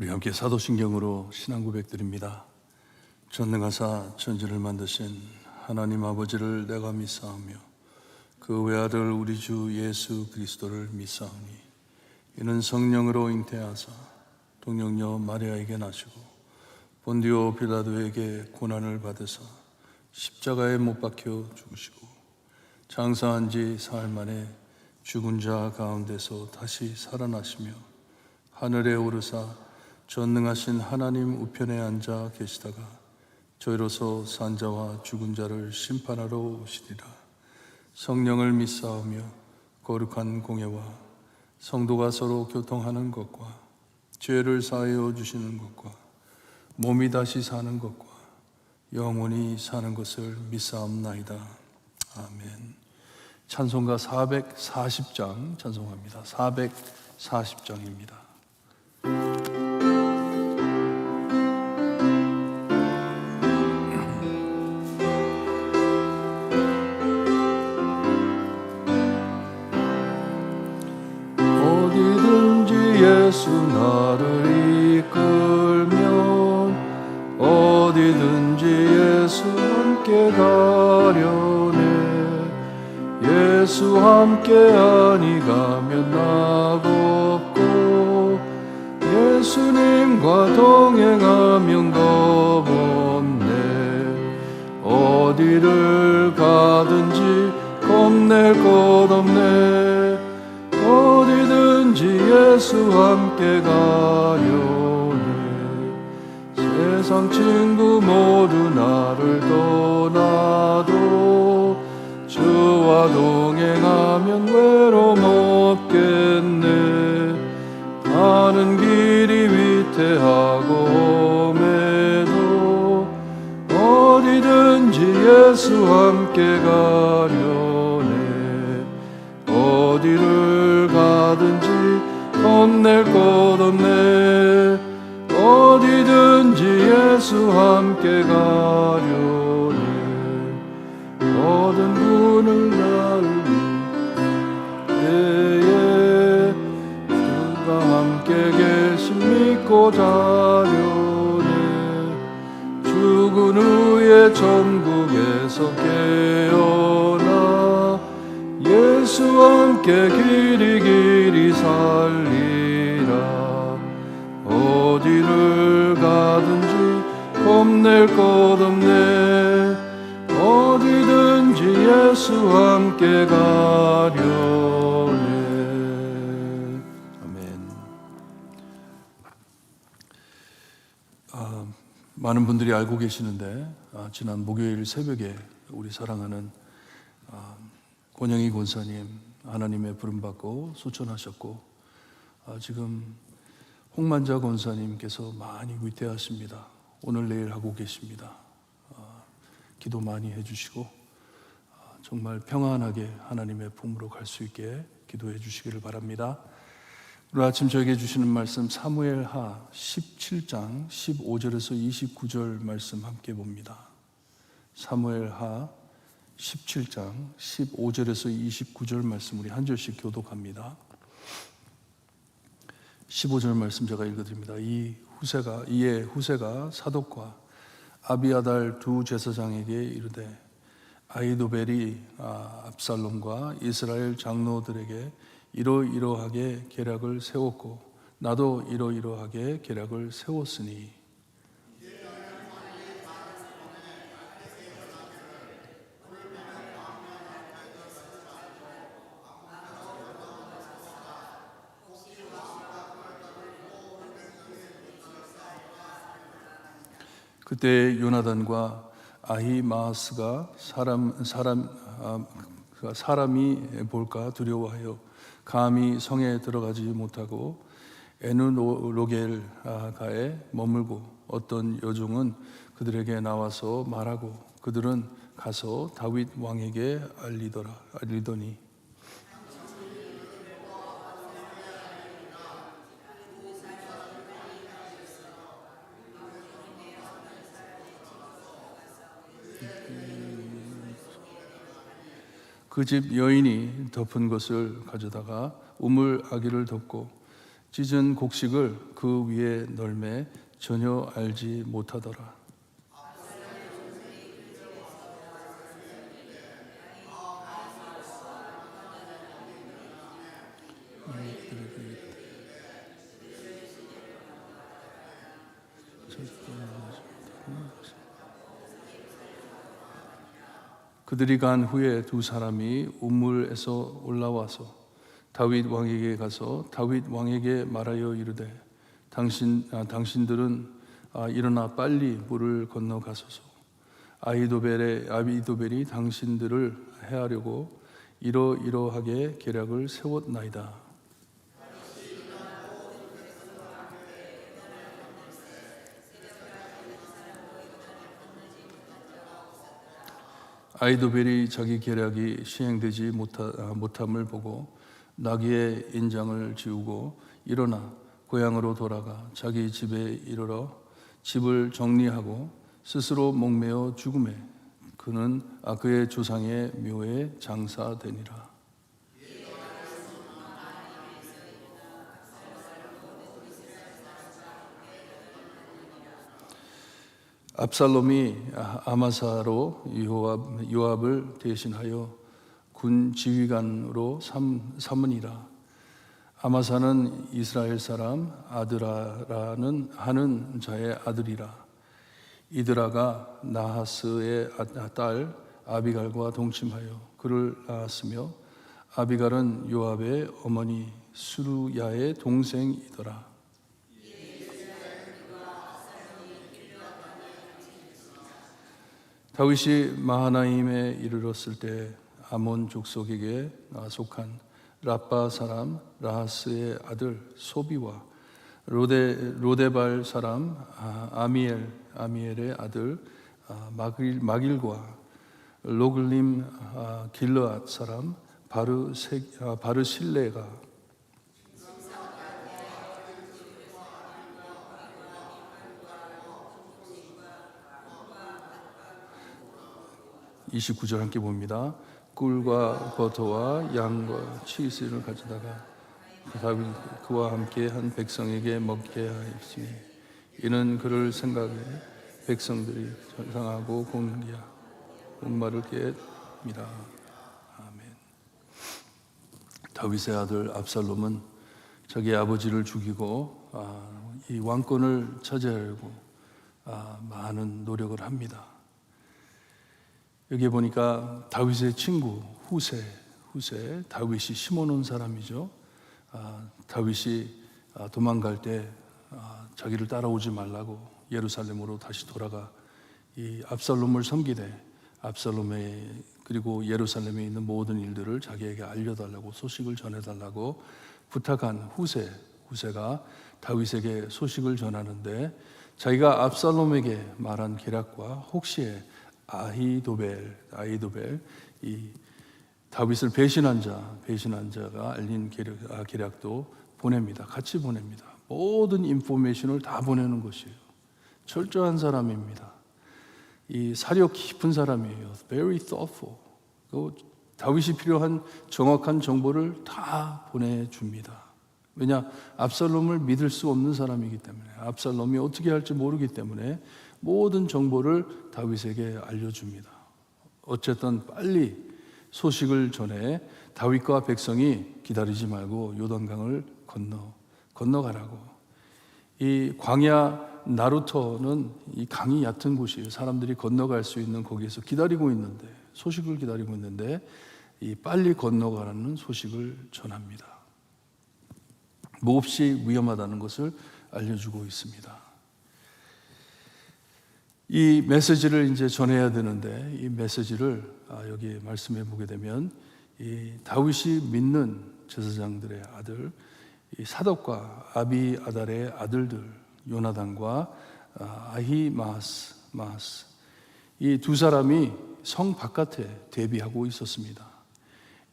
우리 함께 사도신경으로 신앙 고백드립니다. 전능하사 천지를 만드신 하나님 아버지를 내가 믿사오며 그 외아들 우리 주 예수 그리스도를 믿사오니 이는 성령으로 잉태하사 동정녀 마리아에게 나시고 본디오 빌라도에게 고난을 받으사 십자가에 못 박혀 죽으시고 장사한 지 사흘 만에 죽은 자 가운데서 다시 살아나시며 하늘에 오르사 전능하신 하나님 우편에 앉아 계시다가 저희로서 산 자와 죽은 자를 심판하러 오시리라. 성령을 믿사오며 거룩한 공예와 성도가 서로 교통하는 것과 죄를 사하여 주시는 것과 몸이 다시 사는 것과 영원히 사는 것을 믿사옵나이다. 아멘. 찬송가 440장 찬송합니다. 440장입니다. 예수 나를 이끌면 어디든지 예수 함께 가려네. 예수 함께하니 가면 낙없고 예수님과 동행하면 겁없네. 어디를 가든지 겁낼 것 없네. 어디든지 예수 함께 가려네. 세상 친구 모두 나를 떠나도 주와 동행하면 외로움 없겠네. 가는 길이 위태하고 험해도 어디든지 예수 함께 가려네. 어디를 가든지 겁낼 것 없네. 어디든지 예수 함께 가려네. 모든 분을 나를 위해 주가 함께 계심 믿고 자려네. 죽은 후에 천국에서 깨어나 예수와 함께 길이 살리라. 어디를 가든지 겁낼 것 없네. 어디든지 예수와 함께 가려네. 아멘. 많은 분들이 알고 계시는데 지난 목요일 새벽에 우리 사랑하는 권영희 권사님 하나님의 부름받고 소천하셨고 지금 홍만자 권사님께서 많이 위태하십니다. 오늘 내일 하고 계십니다. 기도 많이 해주시고 정말 평안하게 하나님의 품으로 갈 수 있게 기도해 주시기를 바랍니다. 오늘 아침 저에게 주시는 말씀 사무엘하 17장 15절에서 29절 말씀 함께 봅니다. 사무엘하 17장 15절에서 29절 말씀 우리 한 절씩 교독합니다. 15절 말씀 제가 읽어드립니다. 이에 후세가 사독과 아비아달 두 제사장에게 이르되 아히도벨이 압살롬과 이스라엘 장로들에게 이러이러하게 계략을 세웠고 나도 이러이러하게 계략을 세웠으니 그때 요나단과 아히마아스가 사람이 볼까 두려워하여 감히 성에 들어가지 못하고 에누로겔가에 머물고 어떤 여종은 그들에게 나와서 말하고 그들은 가서 다윗 왕에게 알리더니 그 집 여인이 덮은 것을 가져다가 우물 아기를 덮고 찢은 곡식을 그 위에 널매 전혀 알지 못하더라. 그들이 간 후에 두 사람이 우물에서 올라와서 다윗 왕에게 가서 다윗 왕에게 말하여 이르되 당신들은 일어나 빨리 물을 건너가소서. 아히도벨이 당신들을 해하려고 이러이러하게 계략을 세웠나이다. 아히도벨이 자기 계략이 시행되지 못함을 보고 나귀의 인장을 지우고 일어나 고향으로 돌아가 자기 집에 이르러 집을 정리하고 스스로 목매어 죽음에 그는 그의 조상의 묘에 장사되니라. 압살롬이 아마사로 요압을 대신하여 군 지휘관으로 삼으니라. 아마사는 이스라엘 사람 아드라라는 하는 자의 아들이라. 이드라가 나하스의 딸 아비갈과 동침하여 그를 낳았으며 아비갈은 요압의 어머니 수루야의 동생이더라. 다윗이 마하나임에 이르렀을 때 아몬 족속에게 속한 라빠 사람 라하스의 아들 소비와 로데발 사람 아미엘의 아들 마길과 로글림 길르앗 사람 바르실레가 29절 함께 봅니다. 꿀과 버터와 양과 치즈를 가져다가 다윗 그와 함께 한 백성에게 먹게 하였으니 이는 그를 생각해 백성들이 상하고 목마를 깨미라. 아멘. 다윗의 아들 압살롬은 자기 아버지를 죽이고 이 왕권을 차지하려고 많은 노력을 합니다. 여기 보니까 다윗의 친구 후세 다윗이 심어놓은 사람이죠. 다윗이 도망갈 때 자기를 따라오지 말라고 예루살렘으로 다시 돌아가 이 압살롬을 섬기되 압살롬의 그리고 예루살렘에 있는 모든 일들을 자기에게 알려달라고 소식을 전해달라고 부탁한 후세가 다윗에게 소식을 전하는데 자기가 압살롬에게 말한 계략과 혹시의 아히도벨 이 다윗을 배신한 자가 알린 계략도 보냅니다. 같이 보냅니다. 모든 인포메이션을 다 보내는 것이에요. 철저한 사람입니다. 이 사려 깊은 사람이에요. Very thoughtful. 다윗이 필요한 정확한 정보를 다 보내줍니다. 왜냐? 압살롬을 믿을 수 없는 사람이기 때문에 압살롬이 어떻게 할지 모르기 때문에 모든 정보를 다윗에게 알려줍니다. 어쨌든 빨리 소식을 전해 다윗과 백성이 기다리지 말고 요단강을 건너가라고. 이 광야 나루터는 이 강이 얕은 곳이에요. 사람들이 건너갈 수 있는 거기에서 소식을 기다리고 있는데 이 빨리 건너가라는 소식을 전합니다. 몹시 위험하다는 것을 알려주고 있습니다. 이 메시지를 이제 전해야 되는데 이 메시지를 여기 말씀해 보게 되면 이 다윗이 믿는 제사장들의 아들 이 사독과 아비아달의 아들들 요나단과 아히마스 이 두 사람이 성 바깥에 대비하고 있었습니다.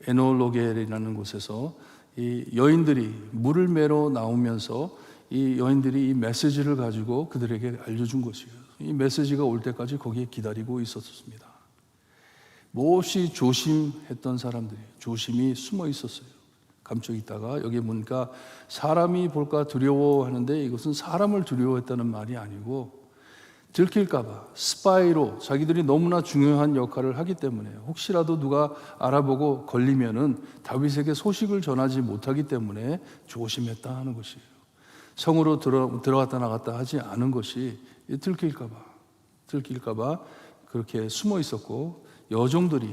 에놀로겔이라는 곳에서 이 여인들이 물을 매러 나오면서 이 여인들이 이 메시지를 가지고 그들에게 알려준 것이에요. 이 메시지가 올 때까지 거기에 기다리고 있었습니다. 몹시 조심했던 사람들이 조심히 숨어 있었어요. 감춰 있다가 여기 보니까 사람이 볼까 두려워하는데 이것은 사람을 두려워했다는 말이 아니고 들킬까봐 스파이로 자기들이 너무나 중요한 역할을 하기 때문에 혹시라도 누가 알아보고 걸리면은 다윗에게 소식을 전하지 못하기 때문에 조심했다 하는 것이에요. 성으로 들어갔다 나갔다 하지 않은 것이 들킬까봐 그렇게 숨어 있었고 여종들이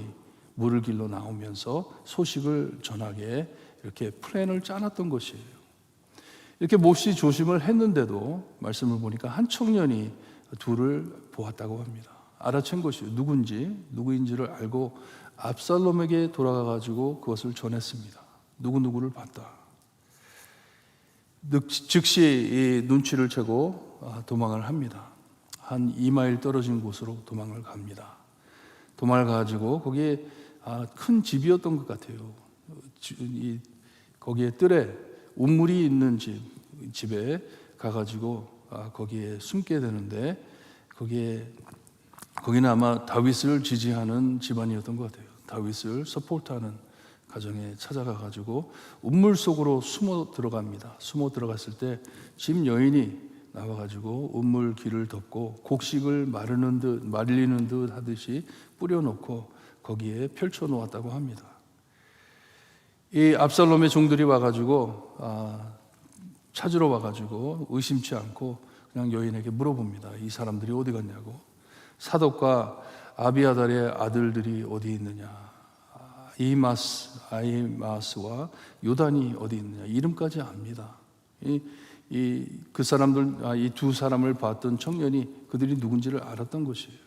물을 길러 나오면서 소식을 전하게 이렇게 플랜을 짜놨던 것이에요. 이렇게 몹시 조심을 했는데도 말씀을 보니까 한 청년이 둘을 보았다고 합니다. 알아챈 것이요. 누구인지를 알고 압살롬에게 돌아가 가지고 그것을 전했습니다. 누구를 봤다. 즉시 이 눈치를 채고 도망을 합니다. 한 2마일 떨어진 곳으로 도망을 갑니다. 도망을 가지고 거기에 큰 집이었던 것 같아요. 거기에 뜰에 우물이 있는 집에 가가지고 거기에 숨게 되는데 거기는 아마 다윗을 지지하는 집안이었던 것 같아요. 다윗을 서포트하는 가정에 찾아가가지고 우물 속으로 숨어 들어갑니다. 숨어 들어갔을 때 집 여인이 나와가지고 우물 길을 덮고 곡식을 말리는 듯 하듯이 뿌려놓고 거기에 펼쳐 놓았다고 합니다. 이 압살롬의 종들이 와가지고 찾으러 와가지고 의심치 않고 그냥 여인에게 물어봅니다. 이 사람들이 어디 갔냐고. 사독과 아비아달의 아들들이 어디 있느냐. 아히마스와 요단이 어디 있느냐. 이름까지 압니다. 그 사람들, 이 두 사람을 봤던 청년이 그들이 누군지를 알았던 것이에요.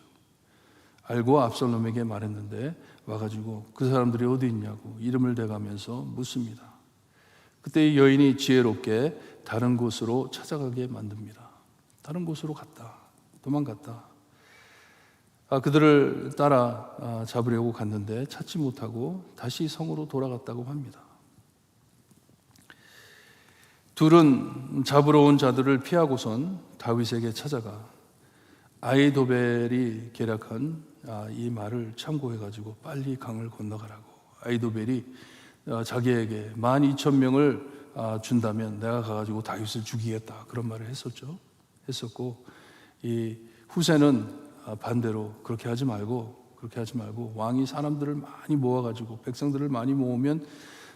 알고 압살롬에게 말했는데 와가지고 그 사람들이 어디 있냐고 이름을 대가면서 묻습니다. 그때 이 여인이 지혜롭게 다른 곳으로 찾아가게 만듭니다. 다른 곳으로 도망갔다. 그들을 따라 잡으려고 갔는데 찾지 못하고 다시 성으로 돌아갔다고 합니다. 둘은 잡으러 온 자들을 피하고선 다윗에게 찾아가 아히도벨이 계략한 이 말을 참고해가지고 빨리 강을 건너가라고. 아히도벨이 자기에게 12,000명을 준다면 내가 가가지고 다윗을 죽이겠다 그런 말을 했었고 이 후세는 반대로 그렇게 하지 말고 왕이 사람들을 많이 모아가지고 백성들을 많이 모으면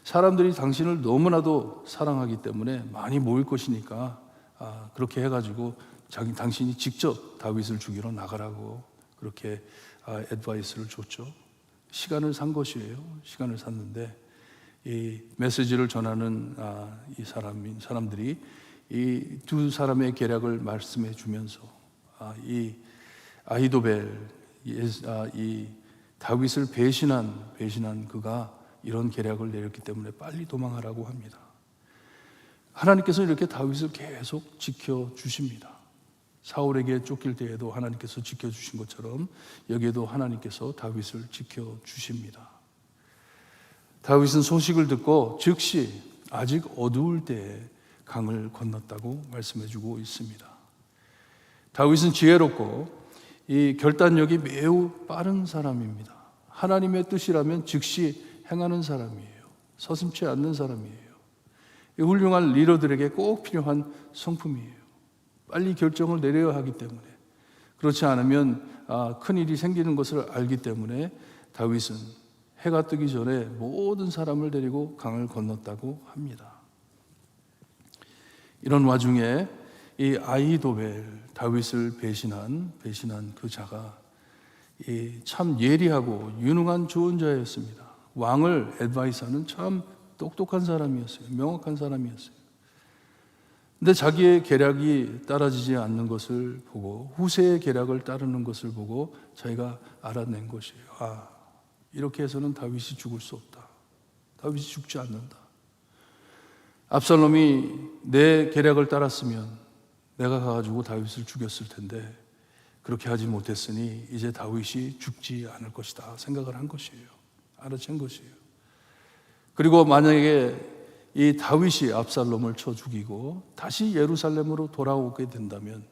사람들이 당신을 너무나도 사랑하기 때문에 많이 모일 것이니까 그렇게 해가지고 당신이 직접 다윗을 죽이러 나가라고 그렇게 애드바이스를 줬죠. 시간을 산 것이에요. 시간을 샀는데 이 메시지를 전하는 이 사람들이 이 두 사람의 계략을 말씀해 주면서 이 아히도벨 이 다윗을 배신한 그가 이런 계략을 내렸기 때문에 빨리 도망하라고 합니다. 하나님께서 이렇게 다윗을 계속 지켜주십니다. 사울에게 쫓길 때에도 하나님께서 지켜주신 것처럼 여기에도 하나님께서 다윗을 지켜주십니다. 다윗은 소식을 듣고 즉시 아직 어두울 때에 강을 건넜다고 말씀해주고 있습니다. 다윗은 지혜롭고 이 결단력이 매우 빠른 사람입니다. 하나님의 뜻이라면 즉시 행하는 사람이에요. 서슴지 않는 사람이에요. 이 훌륭한 리더들에게 꼭 필요한 성품이에요. 빨리 결정을 내려야 하기 때문에 그렇지 않으면 큰일이 생기는 것을 알기 때문에 다윗은 해가 뜨기 전에 모든 사람을 데리고 강을 건넜다고 합니다. 이런 와중에 이 아히도벨 다윗을 배신한 그 자가 참 예리하고 유능한 좋은 자였습니다. 왕을 애드바이스하는 참 똑똑한 사람이었어요. 명확한 사람이었어요. 근데 자기의 계략이 따라지지 않는 것을 보고 후세의 계략을 따르는 것을 보고 자기가 알아낸 것이에요. 이렇게 해서는 다윗이 죽을 수 없다. 다윗이 죽지 않는다. 압살롬이 내 계략을 따랐으면 내가 가가지고 다윗을 죽였을 텐데 그렇게 하지 못했으니 이제 다윗이 죽지 않을 것이다 생각을 한 것이에요. 알아챈 것이에요. 그리고 만약에 이 다윗이 압살롬을 쳐 죽이고 다시 예루살렘으로 돌아오게 된다면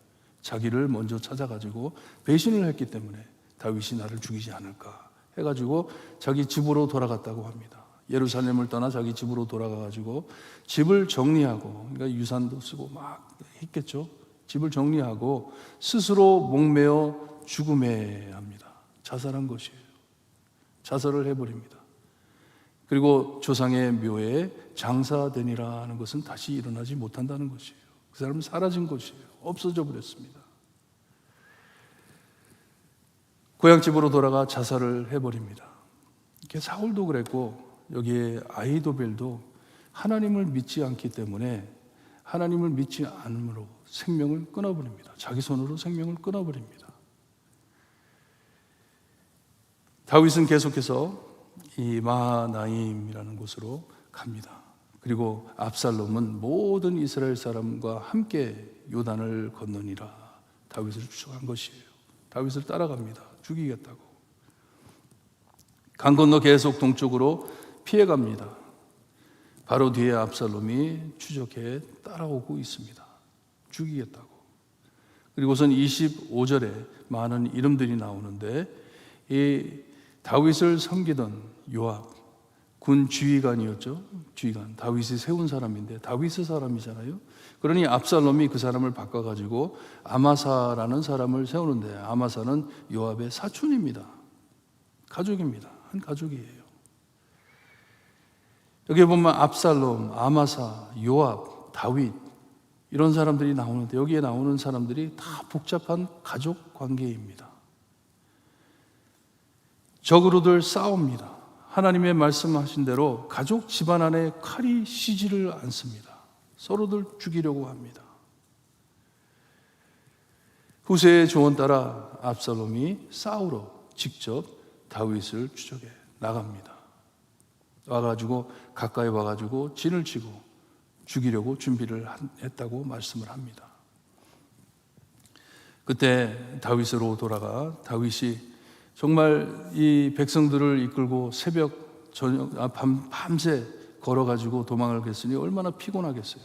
자기를 먼저 찾아가지고 배신을 했기 때문에 다윗이 나를 죽이지 않을까 해가지고 자기 집으로 돌아갔다고 합니다. 예루살렘을 떠나 자기 집으로 돌아가가지고 집을 정리하고, 그러니까 유산도 쓰고 막 했겠죠. 집을 정리하고 스스로 목매어 죽음에 합니다. 자살한 것이에요. 자살을 해버립니다. 그리고 조상의 묘에 장사되니라 하는 것은 다시 일어나지 못한다는 것이에요. 그 사람은 사라진 것이에요. 없어져 버렸습니다. 고향집으로 돌아가 자살을 해버립니다. 이렇게 사울도 그랬고, 여기에 아히도벨도 하나님을 믿지 않기 때문에 하나님을 믿지 않음으로 생명을 끊어버립니다. 자기 손으로 생명을 끊어버립니다. 다윗은 계속해서 이 마하나임이라는 곳으로 갑니다. 그리고 압살롬은 모든 이스라엘 사람과 함께 요단을 건너니라 다윗을 추적한 것이에요. 다윗을 따라갑니다. 죽이겠다고. 강 건너 계속 동쪽으로 피해갑니다. 바로 뒤에 압살롬이 추적해 따라오고 있습니다. 죽이겠다고. 그리고선 25절에 많은 이름들이 나오는데, 이 다윗을 섬기던 요압, 군 지휘관이었죠. 지휘관, 다윗이 세운 사람인데 다윗의 사람이잖아요. 그러니 압살롬이 그 사람을 바꿔가지고 아마사라는 사람을 세우는데, 아마사는 요압의 사촌입니다. 가족입니다. 한 가족이에요. 여기 보면 압살롬, 아마사, 요압, 다윗 이런 사람들이 나오는데, 여기에 나오는 사람들이 다 복잡한 가족 관계입니다. 적으로들 싸웁니다. 하나님의 말씀하신 대로 가족 집안 안에 칼이 쉬지를 않습니다. 서로들 죽이려고 합니다. 후세의 조언 따라 압살롬이 싸우러 직접 다윗을 추적해 나갑니다. 와가지고 가까이 와가지고 진을 치고 죽이려고 준비를 했다고 말씀을 합니다. 그때 다윗으로 돌아가 다윗이 정말 이 백성들을 이끌고 밤새 걸어가지고 도망을 갔으니 얼마나 피곤하겠어요.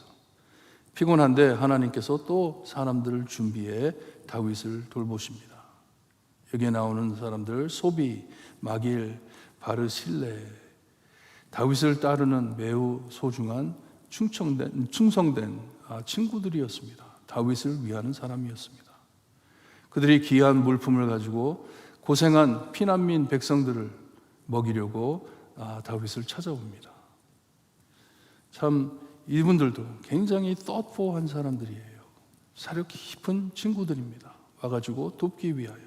피곤한데 하나님께서 또 사람들을 준비해 다윗을 돌보십니다. 여기에 나오는 사람들, 소비, 마길, 바르실레, 다윗을 따르는 매우 소중한 충성된 친구들이었습니다. 다윗을 위하는 사람이었습니다. 그들이 귀한 물품을 가지고 고생한 피난민 백성들을 먹이려고 다윗을 찾아옵니다. 참 이분들도 굉장히 thoughtful한 사람들이에요. 사력 깊은 친구들입니다. 와가지고 돕기 위하여.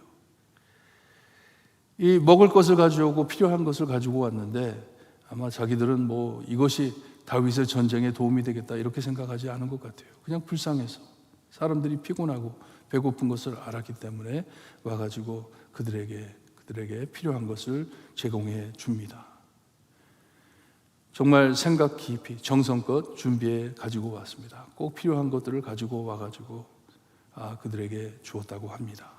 이 먹을 것을 가져오고 필요한 것을 가지고 왔는데, 아마 자기들은 뭐 이것이 다윗의 전쟁에 도움이 되겠다 이렇게 생각하지 않은 것 같아요. 그냥 불쌍해서, 사람들이 피곤하고 배고픈 것을 알았기 때문에 와가지고 그들에게 필요한 것을 제공해 줍니다. 정말 생각 깊이 정성껏 준비해 가지고 왔습니다. 꼭 필요한 것들을 가지고 와가지고 그들에게 주었다고 합니다.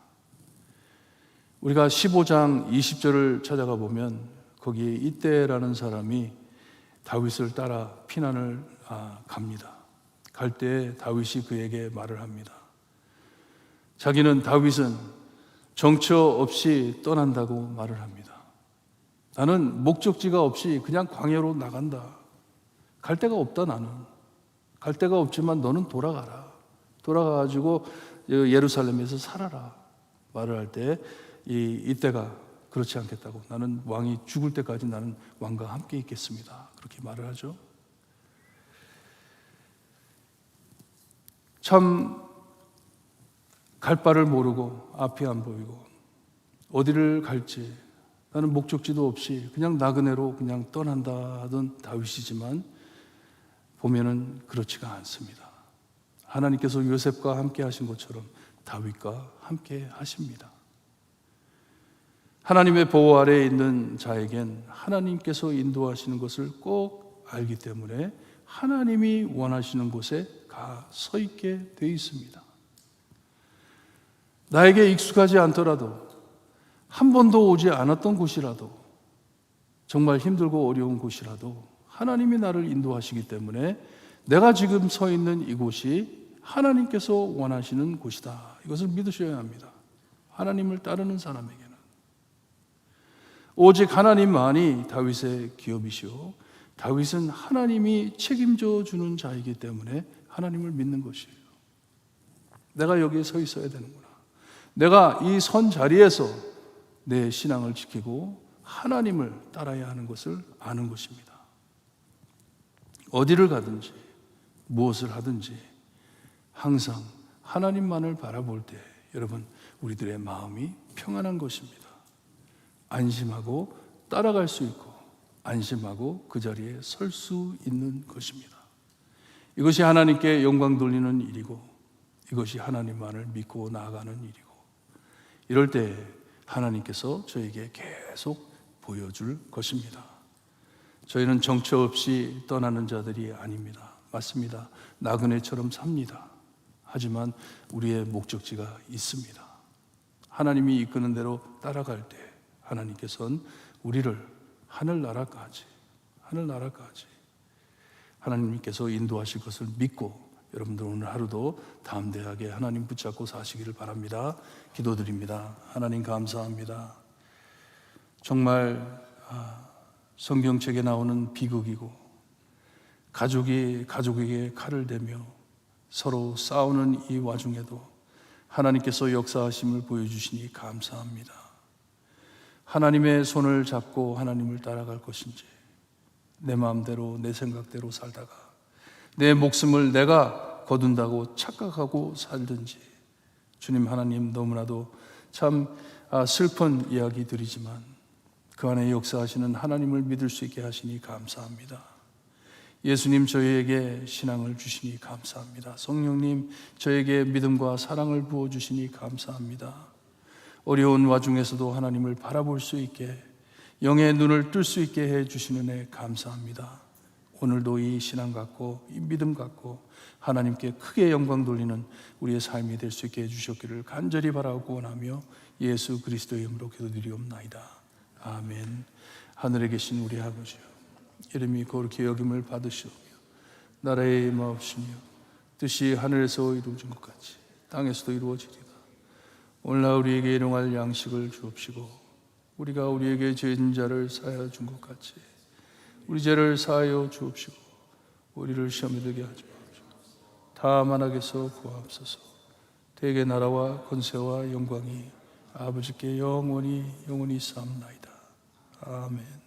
우리가 15장 20절을 찾아가 보면 거기에 이때라는 사람이 다윗을 따라 피난을 갑니다. 갈 때 다윗이 그에게 말을 합니다. 자기는 다윗은 정처 없이 떠난다고 말을 합니다. 나는 목적지가 없이 그냥 광야로 나간다. 갈 데가 없다. 나는 갈 데가 없지만 너는 돌아가라. 돌아가가지고 예루살렘에서 살아라. 말을 할 때 이때가 그렇지 않겠다고, 나는 왕이 죽을 때까지 나는 왕과 함께 있겠습니다. 그렇게 말을 하죠. 참 갈 바를 모르고 앞이 안 보이고 어디를 갈지, 나는 목적지도 없이 그냥 나그네로 그냥 떠난다 하던 다윗이지만 보면은 그렇지가 않습니다. 하나님께서 요셉과 함께 하신 것처럼 다윗과 함께 하십니다. 하나님의 보호 아래에 있는 자에겐 하나님께서 인도하시는 것을 꼭 알기 때문에 하나님이 원하시는 곳에 가 서 있게 되어 있습니다. 나에게 익숙하지 않더라도, 한 번도 오지 않았던 곳이라도, 정말 힘들고 어려운 곳이라도 하나님이 나를 인도하시기 때문에 내가 지금 서 있는 이곳이 하나님께서 원하시는 곳이다. 이것을 믿으셔야 합니다. 하나님을 따르는 사람에게는. 오직 하나님만이 다윗의 기업이시오. 다윗은 하나님이 책임져 주는 자이기 때문에 하나님을 믿는 것이에요. 내가 여기에 서 있어야 되는구나. 내가 이 선 자리에서 내 신앙을 지키고 하나님을 따라야 하는 것을 아는 것입니다. 어디를 가든지 무엇을 하든지 항상 하나님만을 바라볼 때 여러분 우리들의 마음이 평안한 것입니다. 안심하고 따라갈 수 있고 안심하고 그 자리에 설 수 있는 것입니다. 이것이 하나님께 영광 돌리는 일이고 이것이 하나님만을 믿고 나아가는 일이고 이럴 때 하나님께서 저에게 계속 보여줄 것입니다. 저희는 정처 없이 떠나는 자들이 아닙니다. 맞습니다. 나그네처럼 삽니다. 하지만 우리의 목적지가 있습니다. 하나님이 이끄는 대로 따라갈 때 하나님께서는 우리를 하늘나라까지 하나님께서 인도하실 것을 믿고 여러분들 오늘 하루도 담대하게 하나님 붙잡고 사시기를 바랍니다. 기도드립니다. 하나님 감사합니다. 정말 성경책에 나오는 비극이고 가족이 가족에게 칼을 대며 서로 싸우는 이 와중에도 하나님께서 역사하심을 보여주시니 감사합니다. 하나님의 손을 잡고 하나님을 따라갈 것인지 내 마음대로 내 생각대로 살다가 내 목숨을 내가 거둔다고 착각하고 살든지 주님 하나님 너무나도 참 슬픈 이야기들이지만 그 안에 역사하시는 하나님을 믿을 수 있게 하시니 감사합니다. 예수님 저희에게 신앙을 주시니 감사합니다. 성령님 저에게 믿음과 사랑을 부어주시니 감사합니다. 어려운 와중에서도 하나님을 바라볼 수 있게 영의 눈을 뜰 수 있게 해주시는 애 감사합니다. 오늘도 이 신앙 갖고 이 믿음 갖고 하나님께 크게 영광 돌리는 우리의 삶이 될 수 있게 해주셨기를 간절히 바라고 원하며 예수 그리스도의 이름으로 기도드리옵나이다. 아멘. 하늘에 계신 우리 아버지요 이름이 거룩히 여김을 받으시오며 나라의 임하옵시며 뜻이 하늘에서 이루어진 것 같이 땅에서도 이루어지리다. 오늘날 우리에게 일용할 양식을 주옵시고 우리가 우리에게 죄진 자를 사하여 준 것 같이 우리 죄를 사하여 주옵시고 우리를 시험에 들게 하지 마옵시고 다만 악에서 구하옵소서. 대개 나라와 권세와 영광이 아버지께 영원히 사옵나이다. 아멘.